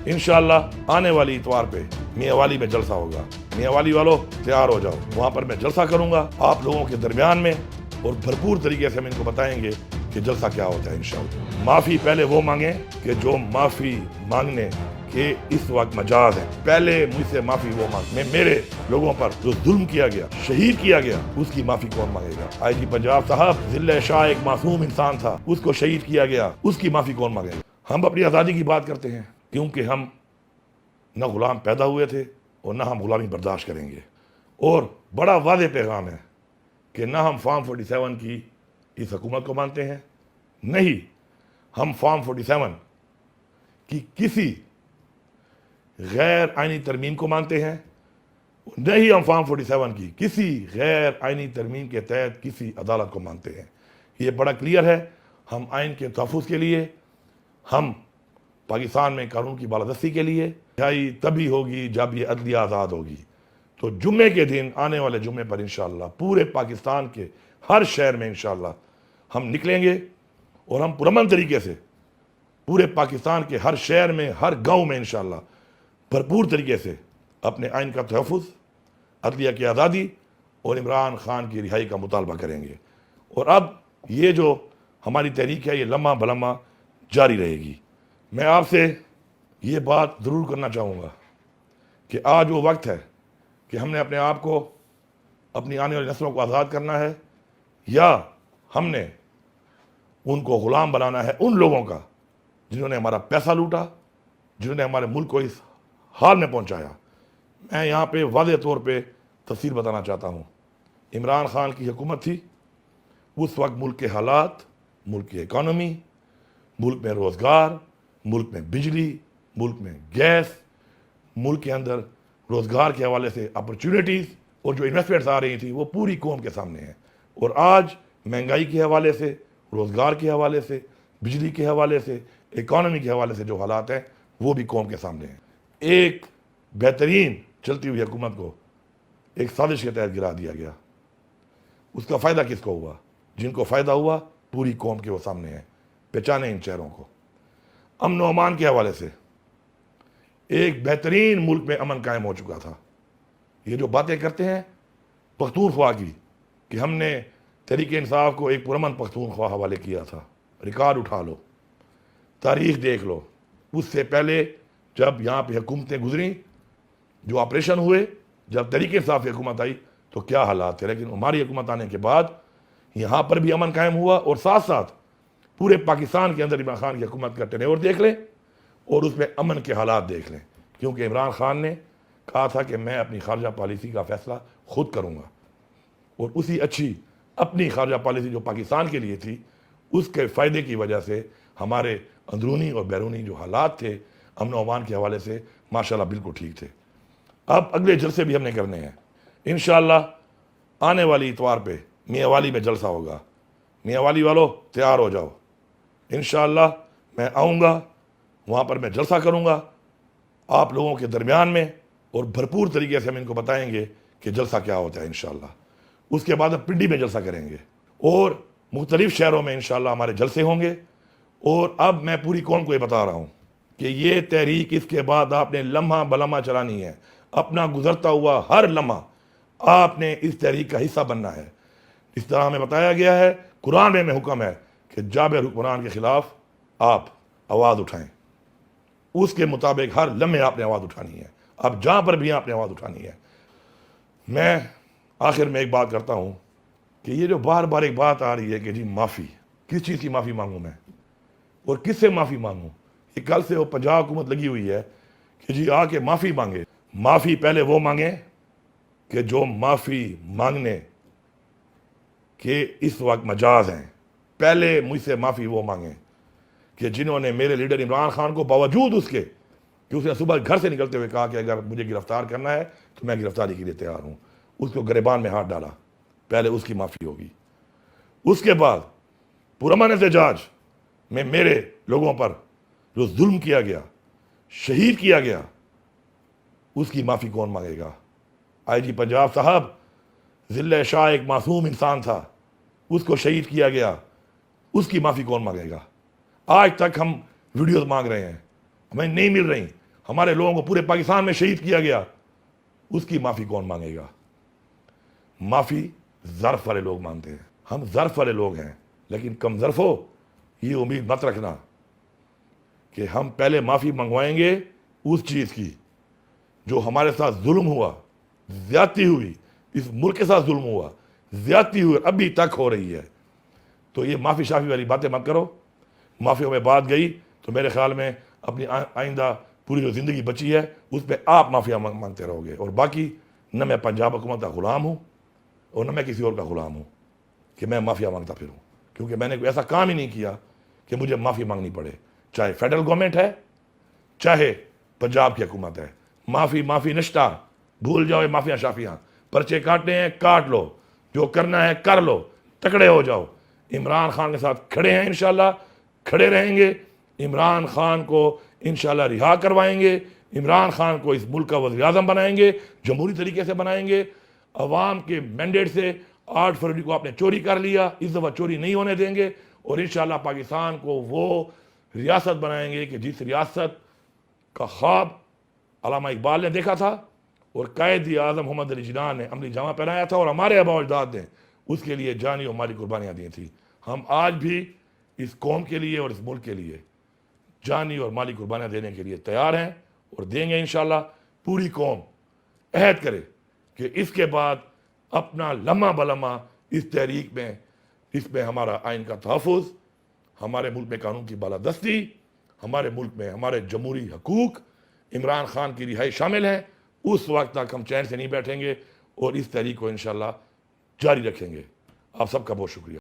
انشاءاللہ آنے والی اتوار پہ میاں والی میں جلسہ ہوگا. میاں والی والوں تیار ہو جاؤ, وہاں پر میں جلسہ کروں گا آپ لوگوں کے درمیان میں, اور بھرپور طریقے سے ہم ان کو بتائیں گے کہ جلسہ کیا ہوتا ہے انشاءاللہ. معافی پہلے وہ مانگیں کہ جو معافی مانگنے کہ اس وقت مجاز ہے. پہلے مجھ سے معافی وہ مانگ, میں میرے لوگوں پر جو ظلم کیا گیا, شہید کیا گیا, اس کی معافی کون مانگے گا؟ آئی جی پنجاب صاحب ضلع شاہ ایک معصوم انسان تھا, اس کو شہید کیا گیا, اس کی معافی کون مانگے گا؟ ہم اپنی آزادی کی بات کرتے ہیں کیونکہ ہم نہ غلام پیدا ہوئے تھے اور نہ ہم غلامی برداشت کریں گے. اور بڑا واضح پیغام ہے کہ نہ ہم فارم 47 کی اس حکومت کو مانتے ہیں, نہیں ہم فارم 47 کی کسی غیر آئینی ترمیم کو مانتے ہیں, نہیں ہم فارم 47 کی کسی غیر آئینی ترمیم کے تحت کسی عدالت کو مانتے ہیں. یہ بڑا کلیئر ہے. ہم آئین کے تحفظ کے لیے, ہم پاکستان میں قانون کی بالادستی کے لیے, تبھی ہوگی جب یہ عدلیہ آزاد ہوگی. تو جمعے کے دن, آنے والے جمعے پر انشاءاللہ پورے پاکستان کے ہر شہر میں انشاءاللہ ہم نکلیں گے, اور ہم پرامن طریقے سے پورے پاکستان کے ہر شہر میں, ہر گاؤں میں انشاءاللہ بھرپور طریقے سے اپنے آئین کا تحفظ, عدلیہ کی آزادی اور عمران خان کی رہائی کا مطالبہ کریں گے. اور اب یہ جو ہماری تحریک ہے یہ لمحہ بلمحہ جاری رہے گی. میں آپ سے یہ بات ضرور کرنا چاہوں گا کہ آج وہ وقت ہے کہ ہم نے اپنے آپ کو, اپنی آنے والی نسلوں کو آزاد کرنا ہے, یا ہم نے ان کو غلام بنانا ہے ان لوگوں کا جنہوں نے ہمارا پیسہ لوٹا, جنہوں نے ہمارے ملک کو اس حال میں پہنچایا. میں یہاں پہ واضح طور پہ تفصیل بتانا چاہتا ہوں. عمران خان کی حکومت تھی, اس وقت ملک کے حالات, ملک کی اکانومی, ملک میں روزگار, ملک میں بجلی, ملک میں گیس, ملک کے اندر روزگار کے حوالے سے اپرچونٹیز اور جو انویسٹمنٹس آ رہی تھیں وہ پوری قوم کے سامنے ہیں. اور آج مہنگائی کے حوالے سے, روزگار کے حوالے سے, بجلی کے حوالے سے, اکانومی کے حوالے سے جو حالات ہیں وہ بھی قوم کے سامنے ہیں. ایک بہترین چلتی ہوئی حکومت کو ایک سازش کے تحت گرا دیا گیا. اس کا فائدہ کس کو ہوا؟ جن کو فائدہ ہوا پوری قوم کے وہ سامنے ہیں. پہچانے ان چہروں کو. امن و امان کے حوالے سے ایک بہترین ملک میں امن قائم ہو چکا تھا. یہ جو باتیں کرتے ہیں پختونخوا کی کہ ہم نے تحریک انصاف کو ایک پرامن پختونخوا حوالے کیا تھا, ریکارڈ اٹھا لو, تاریخ دیکھ لو. اس سے پہلے جب یہاں پہ حکومتیں گزریں, جو آپریشن ہوئے, جب تحریک انصاف کی حکومت آئی تو کیا حالات تھے. لیکن ہماری حکومت آنے کے بعد یہاں پر بھی امن قائم ہوا, اور ساتھ ساتھ پورے پاکستان کے اندر عمران خان کی حکومت کا ٹینیور دیکھ لیں اور اس میں امن کے حالات دیکھ لیں. کیونکہ عمران خان نے کہا تھا کہ میں اپنی خارجہ پالیسی کا فیصلہ خود کروں گا, اور اسی اچھی اپنی خارجہ پالیسی جو پاکستان کے لیے تھی, اس کے فائدے کی وجہ سے ہمارے اندرونی اور بیرونی جو حالات تھے امن و امان کے حوالے سے ماشاءاللہ بالکل ٹھیک تھے. اب اگلے جلسے بھی ہم نے کرنے ہیں انشاءاللہ. آنے والی اتوار پہ میاں والی میں جلسہ ہوگا. میاں والی والوں تیار ہو جاؤ. انشاءاللہ میں آؤں گا, وہاں پر میں جلسہ کروں گا آپ لوگوں کے درمیان میں, اور بھرپور طریقے سے ہم ان کو بتائیں گے کہ جلسہ کیا ہوتا ہے انشاءاللہ. اس کے بعد ہم پنڈی میں جلسہ کریں گے, اور مختلف شہروں میں انشاءاللہ ہمارے جلسے ہوں گے. اور اب میں پوری قوم کو یہ بتا رہا ہوں کہ یہ تحریک اس کے بعد آپ نے لمحہ بلمحہ چلانی ہے. اپنا گزرتا ہوا ہر لمحہ آپ نے اس تحریک کا حصہ بننا ہے. اس طرح ہمیں بتایا گیا ہے, قرآن میں حکم ہے کہ جابر حکمران کے خلاف آپ آواز اٹھائیں. اس کے مطابق ہر لمحے آپ نے آواز اٹھانی ہے. اب جہاں پر بھی آپ نے آواز اٹھانی ہے. میں آخر میں ایک بات کرتا ہوں کہ یہ جو بار بار ایک بات آ رہی ہے کہ جی معافی, کس چیز کی معافی مانگوں میں, اور کس سے معافی مانگوں؟ یہ کل سے وہ پنجاب حکومت لگی ہوئی ہے کہ جی آ کے معافی مانگے. معافی پہلے وہ مانگیں کہ جو معافی مانگنے کہ اس وقت مجاز ہیں. پہلے مجھ سے معافی وہ مانگیں کہ جنہوں نے میرے لیڈر عمران خان کو باوجود اس کے کہ اس نے صبح گھر سے نکلتے ہوئے کہا کہ اگر مجھے گرفتار کرنا ہے تو میں گرفتاری کے لیے تیار ہوں, اس کو گریبان میں ہاتھ ڈالا. پہلے اس کی معافی ہوگی. اس کے بعد پرامن احتجاج میں میرے لوگوں پر جو ظلم کیا گیا, شہید کیا گیا, اس کی معافی کون مانگے گا؟ آئی جی پنجاب صاحب ضلع شاہ ایک معصوم انسان تھا, اس کو شہید کیا گیا, اس کی معافی کون مانگے گا؟ آج تک ہم ویڈیوز مانگ رہے ہیں, ہمیں نہیں مل رہی. ہمارے لوگوں کو پورے پاکستان میں شہید کیا گیا، اس کی معافی کون مانگے گا؟ معافی ظرف والے لوگ مانتے ہیں، ہم ظرف والے لوگ ہیں، لیکن کم ظرف ہو یہ امید مت رکھنا کہ ہم پہلے معافی منگوائیں گے اس چیز کی جو ہمارے ساتھ ظلم ہوا، زیادتی ہوئی، اس ملک کے ساتھ ظلم ہوا، زیادتی ہوئی، ابھی تک ہو رہی ہے۔ تو یہ معافی شافی والی باتیں مت کرو۔ معافیوں میں بات گئی تو میرے خیال میں اپنی آئندہ پوری جو زندگی بچی ہے اس پہ آپ معافیا مانگتے رہو گے، اور باقی نہ میں پنجاب حکومت کا غلام ہوں اور نہ میں کسی اور کا غلام ہوں کہ میں معافیا مانگتا پھروں، کیونکہ میں نے کوئی ایسا کام ہی نہیں کیا کہ مجھے معافی مانگنی پڑے، چاہے فیڈرل گورنمنٹ ہے چاہے پنجاب کی حکومت ہے۔ معافی نشتہ، بھول جاؤ یہ مافیا شافیاں، پرچے کاٹنے ہیں کاٹ لو، جو کرنا ہے کر لو، تکڑے ہو جاؤ۔ عمران خان کے ساتھ کھڑے ہیں، انشاءاللہ کھڑے رہیں گے، عمران خان کو انشاءاللہ رہا کروائیں گے، عمران خان کو اس ملک کا وزیر اعظم بنائیں گے، جمہوری طریقے سے بنائیں گے۔ عوام کے مینڈیٹ سے 8 فروری کو آپ نے چوری کر لیا، اس دفعہ چوری نہیں ہونے دیں گے، اور انشاءاللہ پاکستان کو وہ ریاست بنائیں گے کہ جس ریاست کا خواب علامہ اقبال نے دیکھا تھا اور قائد اعظم محمد علی جناح نے عملی جامہ پہنایا تھا، اور ہمارے آباء و اجداد نے اس کے لیے جانی اور مالی قربانیاں دی تھیں۔ ہم آج بھی اس قوم کے لیے اور اس ملک کے لیے جانی اور مالی قربانیاں دینے کے لیے تیار ہیں اور دیں گے انشاءاللہ۔ پوری قوم عہد کرے کہ اس کے بعد اپنا لمحہ بلمحہ اس تحریک میں، اس میں ہمارا آئین کا تحفظ، ہمارے ملک میں قانون کی بالادستی، ہمارے ملک میں ہمارے جمہوری حقوق، عمران خان کی رہائی شامل ہیں۔ اس وقت تک ہم چین سے نہیں بیٹھیں گے اور اس تحریک کو انشاءاللہ جاری رکھیں گے۔ آپ سب کا بہت شکریہ۔